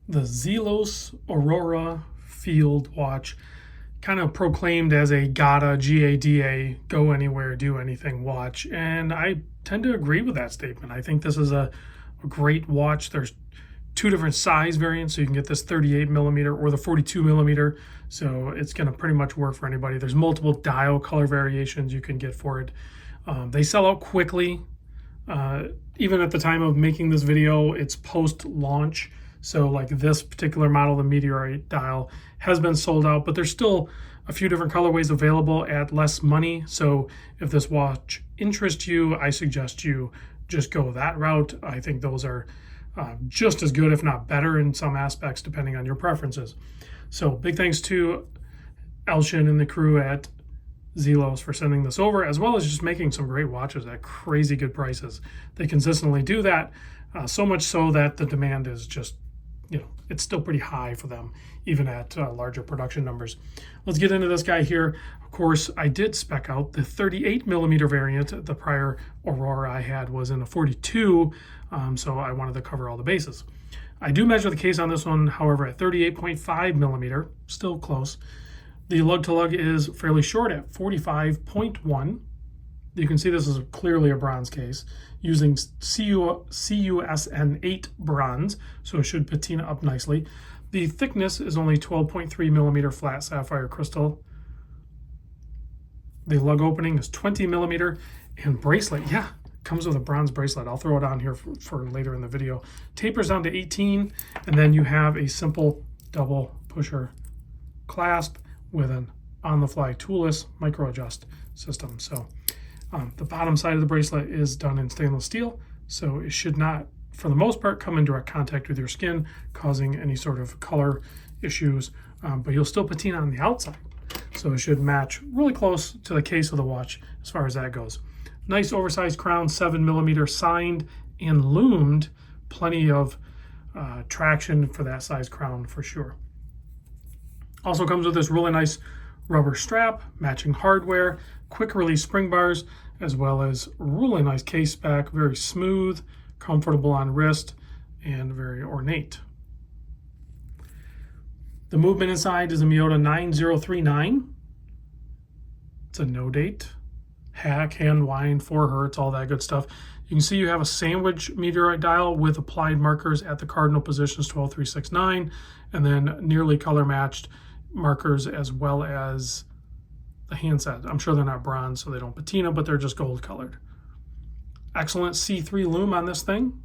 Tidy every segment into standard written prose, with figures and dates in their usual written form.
The Zelos Aurora field watch, kind of proclaimed as a GADA, G-A-D-A, go anywhere, do anything watch. And I tend to agree with that statement. I think this is a great watch. There's two different size variants, so you can get this 38 millimeter or the 42 millimeter. So it's going to pretty much work for anybody. There's multiple dial color variations you can get for it. They sell out quickly. Even at the time of making this video, it's post-launch. So like this particular model, the Meteorite dial, has been sold out, but there's still a few different colorways available at less money. So if this watch interests you, I suggest you just go that route. I think those are just as good, if not better, in some aspects, depending on your preferences. So big thanks to Elshin and the crew at Zelos for sending this over, as well as just making some great watches at crazy good prices. They consistently do that, so much so that the demand is just, it's still pretty high for them, even at larger production numbers. Let's get into this guy here. Of course, I did spec out the 38 millimeter variant. The prior Aurora I had was in a 42, so I wanted to cover all the bases. I do measure the case on this one, however, at 38.5 millimeter, still close. The lug to lug is fairly short at 45.1. You can see this is clearly a bronze case using CUSN 8 bronze, so it should patina up nicely. The thickness is only 12.3 millimeter flat sapphire crystal. The lug opening is 20 millimeter, and bracelet, yeah, comes with a bronze bracelet. I'll throw it on here for later in the video. Tapers down to 18, and then you have a simple double pusher clasp with an on-the-fly toolless micro-adjust system. So the bottom side of the bracelet is done in stainless steel, so it should not, for the most part, come in direct contact with your skin, causing any sort of color issues, but you'll still patina on the outside. So it should match really close to the case of the watch as far as that goes. Nice oversized crown, 7 millimeter, signed and lumed. Plenty of traction for that size crown for sure. Also comes with this really nice rubber strap, matching hardware, quick release spring bars, as well as really nice case back, very smooth, comfortable on wrist, and very ornate. The movement inside is a Miyota 9039. It's a no date, hack, hand wind, 4 hertz, all that good stuff. You can see you have a sandwich meteorite dial with applied markers at the cardinal positions 12, 3, 6, 9, and then nearly color matched markers as well as the handset. I'm sure they're not bronze, so they don't patina, but they're just gold colored. Excellent C3 lume on this thing.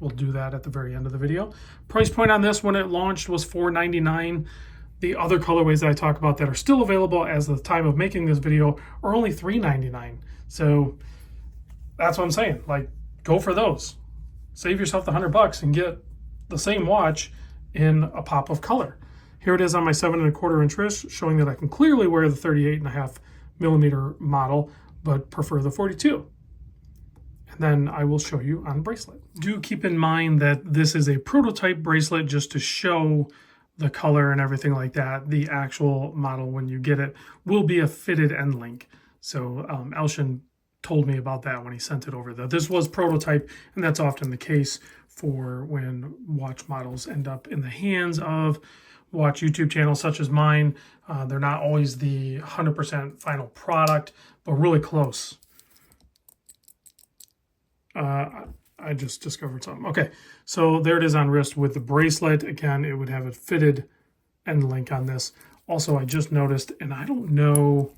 We'll do that at the very end of the video. Price point on this when it launched was $499. The other colorways that I talk about that are still available as of the time of making this video are only $399. So that's what I'm saying. Like, go for those. Save yourself the $100 and get the same watch in a pop of color. Here it is on my 7¼ inch wrist, showing that I can clearly wear the 38.5 millimeter model, but prefer the 42. And then I will show you on bracelet. Do keep in mind that this is a prototype bracelet just to show the color and everything like that. The actual model, when you get it, will be a fitted end link. So Elshin told me about that when he sent it over. This was prototype, and that's often the case for when watch models end up in the hands of watch YouTube channels such as mine. They're not always the 100% final product, but really close. I just discovered something. Okay, so there it is on wrist with the bracelet. Again, it would have a fitted end link on this. Also, I just noticed, and I don't know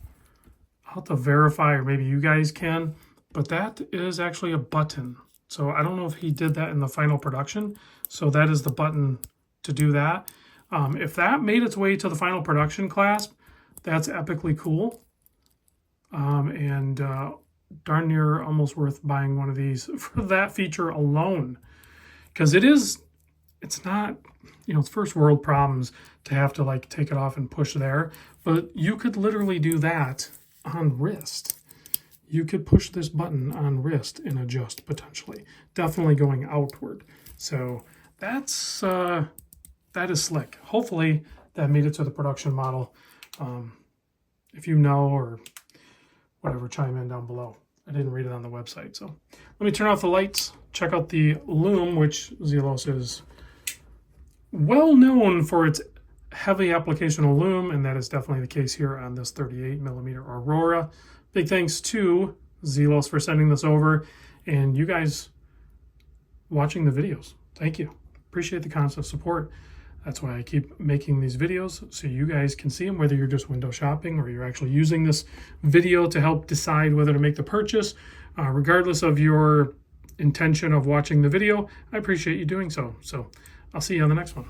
how to verify, or maybe you guys can, but that is actually a button. So I don't know if he did that in the final production. So that is the button to do that. If that made its way to the final production clasp, that's epically cool. And darn near almost worth buying one of these for that feature alone. Because it's not, it's first world problems to have to like take it off and push there. But you could literally do that on wrist. You could push this button on wrist and adjust potentially. Definitely going outward. So that's... that is slick. Hopefully that made it to the production model. If you know or whatever, chime in down below. I didn't read it on the website. So let me turn off the lights, check out the Lume, which Zelos is well known for its heavy application of Lume, and that is definitely the case here on this 38mm Aurora. Big thanks to Zelos for sending this over, and you guys watching the videos. Thank you. Appreciate the constant support. That's why I keep making these videos, so you guys can see them, whether you're just window shopping or you're actually using this video to help decide whether to make the purchase. Regardless of your intention of watching the video, I appreciate you doing so. So I'll see you on the next one.